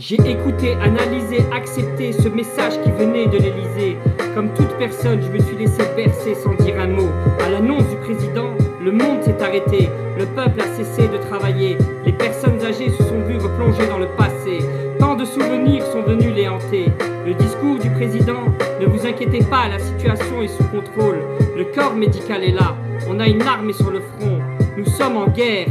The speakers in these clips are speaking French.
J'ai écouté, analysé, accepté ce message qui venait de l'Élysée. Comme toute personne, je me suis laissé bercer sans dire un mot. À l'annonce du président, le monde s'est arrêté. Le peuple a cessé de travailler. Les personnes âgées se sont vues replonger dans le passé. Tant de souvenirs sont venus les hanter. Le discours du président, ne vous inquiétez pas, la situation est sous contrôle. Le corps médical est là, on a une armée sur le front. Nous sommes en guerre.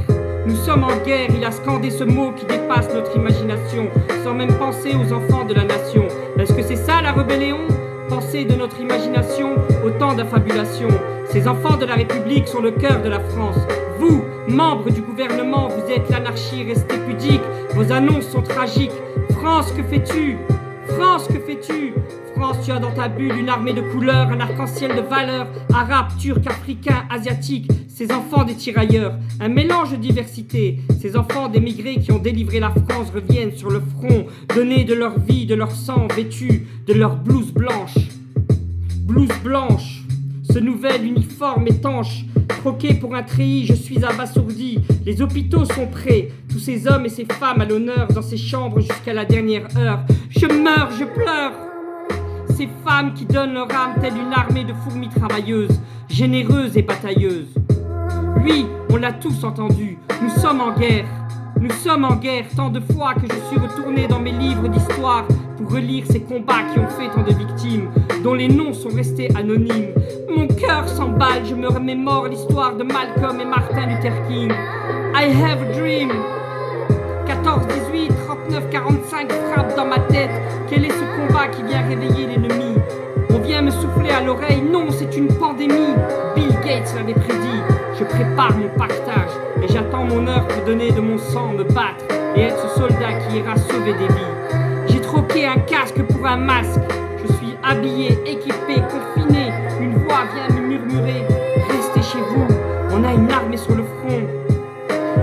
Nous sommes en guerre, il a scandé ce mot qui dépasse notre imagination, sans même penser aux enfants de la nation. Est-ce que c'est ça la rébellion ? Penser de notre imagination, autant d'affabulation. Ces enfants de la République sont le cœur de la France. Vous, membres du gouvernement, vous êtes l'anarchie, restez pudique. Vos annonces sont tragiques. France, que fais-tu ? France, que fais-tu ? France, tu as dans ta bulle une armée de couleurs, un arc-en-ciel de valeurs, arabes, turcs, africains, asiatiques, ces enfants des tirailleurs, un mélange de diversité. Ces enfants d'émigrés qui ont délivré la France reviennent sur le front, donnés de leur vie, de leur sang, vêtus de leur blouse blanche. Blouse blanche, ce nouvel uniforme étanche, troqué pour un treillis, je suis abasourdi. Les hôpitaux sont prêts, tous ces hommes et ces femmes à l'honneur dans ces chambres jusqu'à la dernière heure. Je meurs, je pleure. Ces femmes qui donnent leur âme telle une armée de fourmis travailleuses, généreuses et batailleuses. Oui, on l'a tous entendu, nous sommes en guerre. Nous sommes en guerre, tant de fois que je suis retourné dans mes livres d'histoire pour relire ces combats qui ont fait tant de victimes, dont les noms sont restés anonymes. Mon cœur s'emballe, je me remémore l'histoire de Malcolm et Martin Luther King. I have a dream. 14, 18, 39, 45 frappent dans ma tête. Quel est ce combat qui vient réveiller l'ennemi ? On vient me souffler à l'oreille, non, c'est une pandémie. Bill Gates l'avait prédit. Je prépare mon partage et j'attends mon heure pour donner de mon sang, me battre et être ce soldat qui ira sauver des vies. J'ai troqué un casque pour un masque. Je suis habillé, équipé, confiné. Une voix vient me murmurer: restez chez vous, on a une armée sur le front.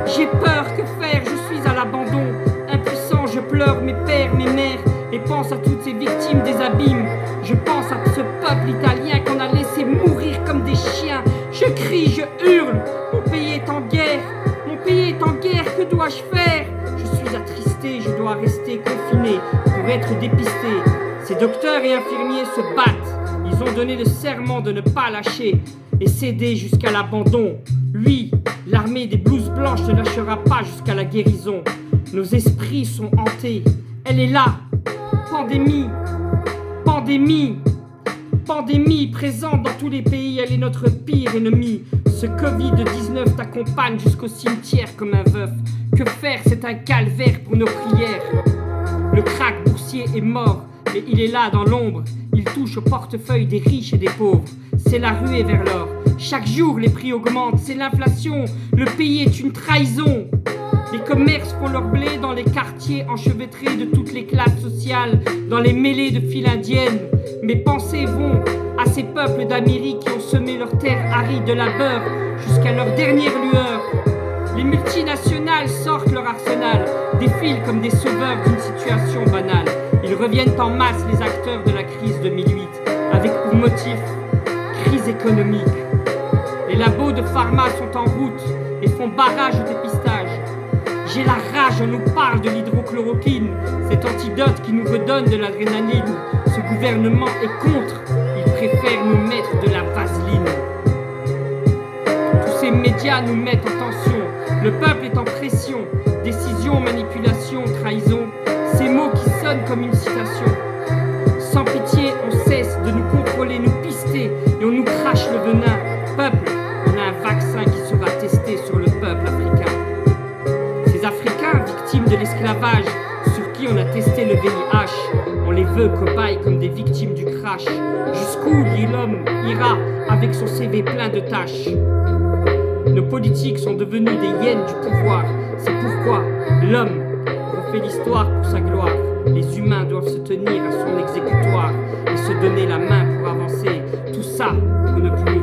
J'ai peur, que faire ? Je suis à l'abandon. Impuissant, je pleure mes pères, mes mères et pense à toutes ces victimes des abîmes. Je pense à ce peuple italien qu'on a laissé mourir comme des chiens. Je crie, je hurle, mon pays est en guerre. Mon pays est en guerre, que dois-je faire ? Je suis attristé, je dois rester confiné pour être dépisté. Ces docteurs et infirmiers se battent. Ils ont donné le serment de ne pas lâcher et céder jusqu'à l'abandon. Lui, l'armée des blouses blanches ne lâchera pas jusqu'à la guérison. Nos esprits sont hantés. Elle est là. Pandémie. Pandémie. Pandémie présente dans tous les pays. Elle est notre pire ennemi. Ce Covid-19 t'accompagne jusqu'au cimetière comme un veuf. Que faire ? C'est un calvaire pour nos prières. Le krach boursier est mort, mais il est là dans l'ombre. Il touche au portefeuille des riches et des pauvres. C'est la ruée vers l'or. Chaque jour les prix augmentent, c'est l'inflation. Le pays est une trahison. Les commerces font leur blé dans les quartiers enchevêtrés de toutes les classes sociales, dans les mêlées de files indiennes. Mes pensées vont à ces peuples d'Amérique qui ont semé leurs terres arides de labeur jusqu'à leur dernière lueur. Les multinationales sortent leur arsenal, défilent comme des sauveurs d'une situation banale. Ils reviennent en masse, les acteurs de la crise 2008, avec pour motif crise économique. Les labos de pharma sont en route et font barrage au dépistage. J'ai la rage, on nous parle de l'hydrochloroquine, cet antidote qui nous redonne de l'adrénaline. Ce gouvernement est contre, il préfère nous mettre de la vaseline. Tous ces médias nous mettent en tension, le peuple est en pression. Décision, manipulation, trahison, ces mots qui sonnent comme une citation. Sans pitié, on cesse de nous contrôler, nous pister et on nous crache le venin. Peuple, on a un vaccin qui sera testé sur le peuple africain. Ces Africains, victimes de l'esclavage, sur qui on a testé le VIH, on les veut cobayes comme des victimes du crash. Jusqu'où l'homme ira avec son CV plein de tâches. Nos politiques sont devenus des hyènes du pouvoir. C'est pourquoi l'homme refait l'histoire pour sa gloire. Les humains doivent se tenir à son exécutoire et se donner la main pour avancer. Tout ça pour ne plus